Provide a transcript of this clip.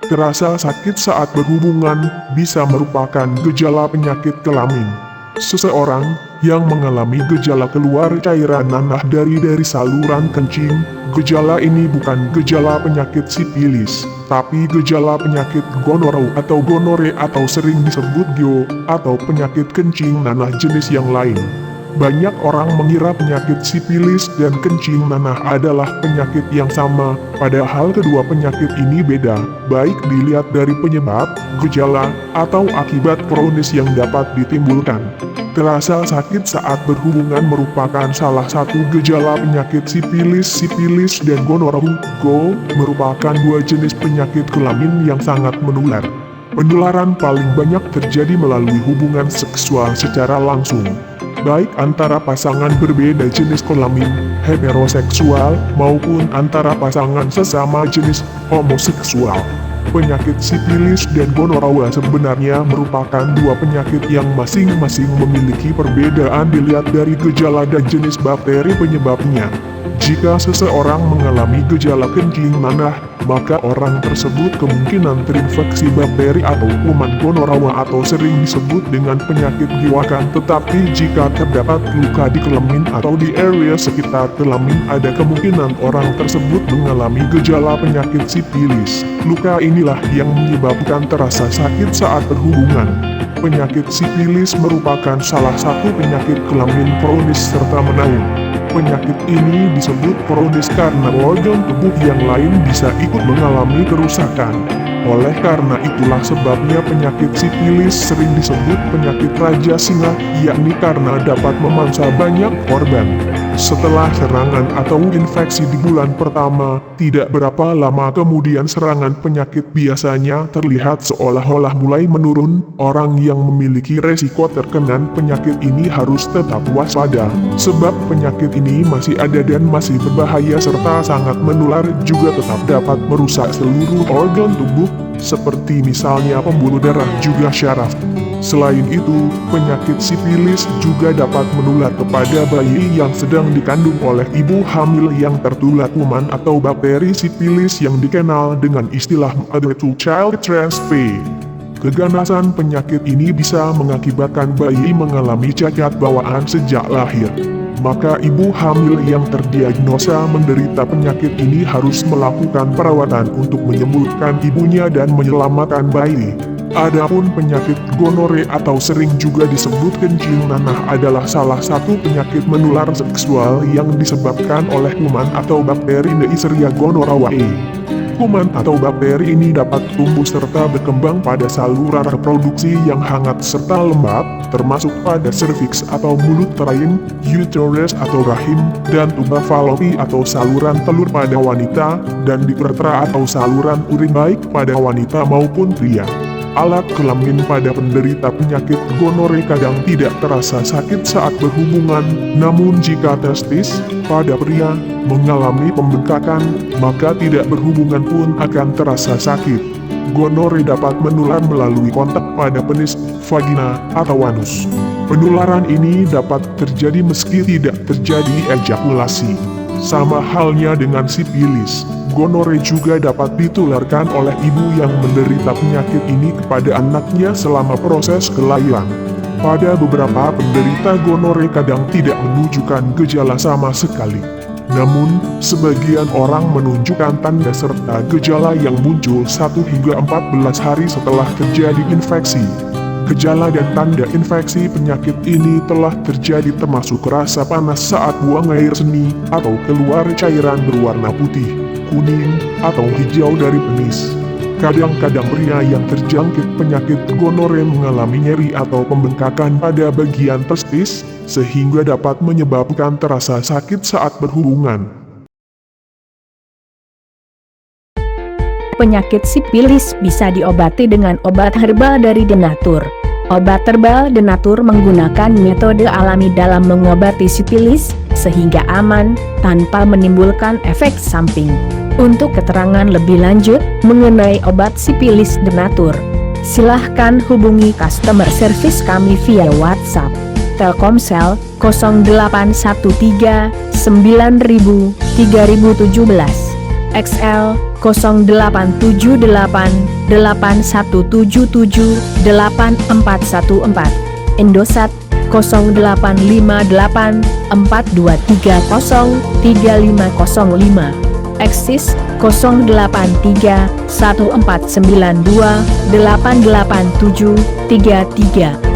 Terasa sakit saat berhubungan bisa merupakan gejala penyakit kelamin. Seseorang yang mengalami gejala keluar cairan nanah dari saluran kencing, gejala ini bukan gejala penyakit sipilis, tapi gejala penyakit gonore atau sering disebut GO atau penyakit kencing nanah jenis yang lain. Banyak orang mengira penyakit sipilis dan kencing nanah adalah penyakit yang sama, padahal kedua penyakit ini beda, baik dilihat dari penyebab, gejala, atau akibat kronis yang dapat ditimbulkan. Terasa sakit saat berhubungan merupakan salah satu gejala penyakit sipilis dan gonore. GO merupakan dua jenis penyakit kelamin yang sangat menular. Penularan paling banyak terjadi melalui hubungan seksual secara langsung, baik antara pasangan berbeda jenis kelamin, heteroseksual, maupun antara pasangan sesama jenis homoseksual. Penyakit sipilis dan gonore sebenarnya merupakan dua penyakit yang masing-masing memiliki perbedaan dilihat dari gejala dan jenis bakteri penyebabnya. Jika seseorang mengalami gejala kencing nanah, maka orang tersebut kemungkinan terinfeksi bakteri atau kuman gonore atau sering disebut dengan penyakit giwakan. Tetapi jika terdapat luka di kelamin atau di area sekitar kelamin, ada kemungkinan orang tersebut mengalami gejala penyakit sipilis. Luka inilah yang menyebabkan terasa sakit saat berhubungan. Penyakit sipilis merupakan salah satu penyakit kelamin kronis serta menaun. Penyakit ini disebut kronis karena organ tubuh yang lain bisa ikut mengalami kerusakan. Oleh karena itulah sebabnya penyakit sipilis sering disebut penyakit raja singa, yakni karena dapat memangsa banyak korban. Setelah serangan atau infeksi di bulan pertama, tidak berapa lama kemudian serangan penyakit biasanya terlihat seolah-olah mulai menurun. Orang yang memiliki resiko terkena penyakit ini harus tetap waspada, sebab penyakit ini masih ada dan masih berbahaya serta sangat menular, juga tetap dapat merusak seluruh organ tubuh, seperti misalnya pembuluh darah juga syaraf. Selain itu, penyakit sipilis juga dapat menular kepada bayi yang sedang dikandung oleh ibu hamil yang tertular kuman atau bakteri sipilis yang dikenal dengan istilah mother-to-child transfer. Keganasan penyakit ini bisa mengakibatkan bayi mengalami cacat bawaan sejak lahir. Maka ibu hamil yang terdiagnosa menderita penyakit ini harus melakukan perawatan untuk menyembuhkan ibunya dan menyelamatkan bayi. Adapun penyakit gonore atau sering juga disebut kencing nanah adalah salah satu penyakit menular seksual yang disebabkan oleh kuman atau bakteri Neisseria gonorrhoeae. Kuman atau bakteri ini dapat tumbuh serta berkembang pada saluran reproduksi yang hangat serta lembab, termasuk pada serviks atau mulut rahim, uterus atau rahim, dan tuba falopi atau saluran telur pada wanita, dan di uretra atau saluran urin baik pada wanita maupun pria. Alat kelamin pada penderita penyakit gonore kadang tidak terasa sakit saat berhubungan, namun jika testis pada pria mengalami pembengkakan, maka tidak berhubungan pun akan terasa sakit. Gonore dapat menular melalui kontak pada penis, vagina, atau anus. Penularan ini dapat terjadi meski tidak terjadi ejakulasi. Sama halnya dengan sipilis, gonore juga dapat ditularkan oleh ibu yang menderita penyakit ini kepada anaknya selama proses kelahiran. Pada beberapa penderita gonore kadang tidak menunjukkan gejala sama sekali. Namun, sebagian orang menunjukkan tanda serta gejala yang muncul 1 hingga 14 hari setelah terjadi infeksi. Gejala dan tanda infeksi penyakit ini telah terjadi termasuk rasa panas saat buang air seni, atau keluar cairan berwarna putih, kuning, atau hijau dari penis. Kadang-kadang pria yang terjangkit penyakit gonore mengalami nyeri atau pembengkakan pada bagian testis, sehingga dapat menyebabkan terasa sakit saat berhubungan. Penyakit sipilis bisa diobati dengan obat herbal dari Denatur. Obat herbal Denatur menggunakan metode alami dalam mengobati sipilis, sehingga aman, tanpa menimbulkan efek samping. Untuk keterangan lebih lanjut mengenai obat sipilis Denatur, silahkan hubungi customer service kami via WhatsApp, Telkomsel 0813 9000 3017. XL 0878 8177 8414, Indosat 0858 4230 3505, Eksis 083 1492 887 33.